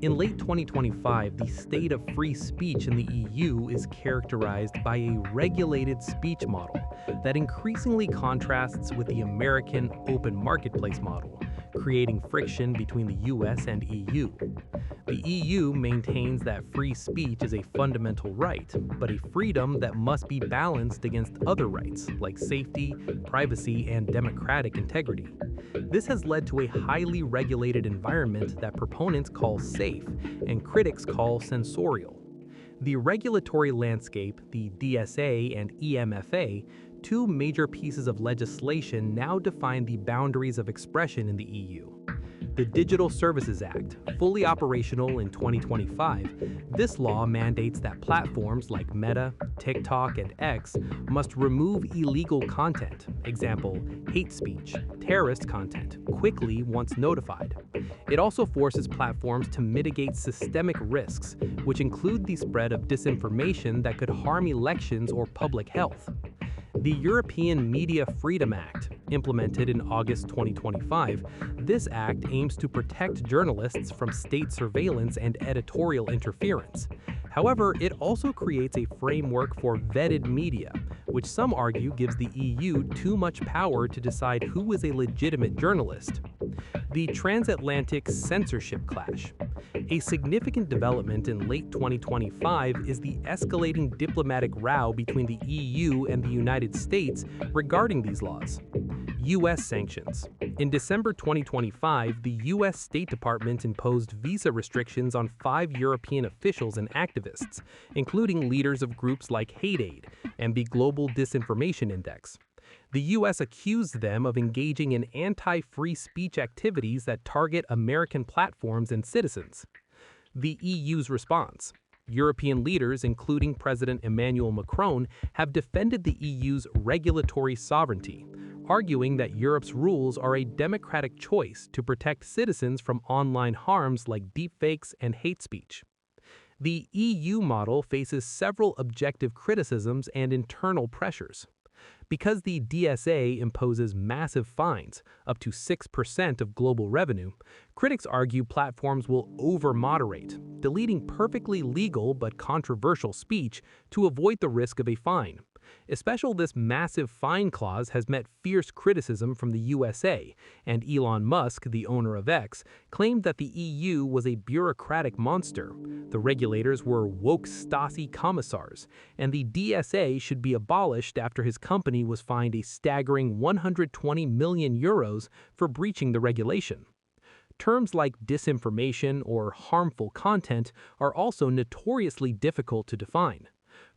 In late 2025, the state of free speech in the EU is characterized by a regulated speech model that increasingly contrasts with the American open marketplace model, creating friction between the US and EU. The EU maintains that free speech is a fundamental right, but a freedom that must be balanced against other rights like safety, privacy, and democratic integrity. This has led to a highly regulated environment that proponents call safe and critics call censorial. The regulatory landscape, the DSA and EMFA, two major pieces of legislation now define the boundaries of expression in the EU. The Digital Services Act, fully operational in 2025, this law mandates that platforms like Meta, TikTok, and X must remove illegal content, example, hate speech, terrorist content, quickly once notified. It also forces platforms to mitigate systemic risks, which include the spread of disinformation that could harm elections or public health. The European Media Freedom Act, implemented in August 2025, this act aims to protect journalists from state surveillance and editorial interference. However, it also creates a framework for vetted media, which some argue gives the EU too much power to decide who is a legitimate journalist. The transatlantic censorship clash. A significant development in late 2025 is the escalating diplomatic row between the EU and the United States regarding these laws. U.S. sanctions. In December 2025, the U.S. State Department imposed visa restrictions on 5 European officials and activists, including leaders of groups like Hate Aid and the Global Disinformation Index. The U.S. accused them of engaging in anti-free speech activities that target American platforms and citizens. The EU's response. European leaders, including President Emmanuel Macron, have defended the EU's regulatory sovereignty, arguing that Europe's rules are a democratic choice to protect citizens from online harms like deepfakes and hate speech. The EU model faces several objective criticisms and internal pressures. Because the DSA imposes massive fines, up to 6% of global revenue, critics argue platforms will over-moderate, deleting perfectly legal but controversial speech to avoid the risk of a fine. Especially this massive fine clause has met fierce criticism from the USA, and Elon Musk, the owner of X, claimed that the EU was a bureaucratic monster. The regulators were woke Stasi commissars, and the DSA should be abolished after his company was fined a staggering 120 million euros for breaching the regulation. Terms like disinformation or harmful content are also notoriously difficult to define.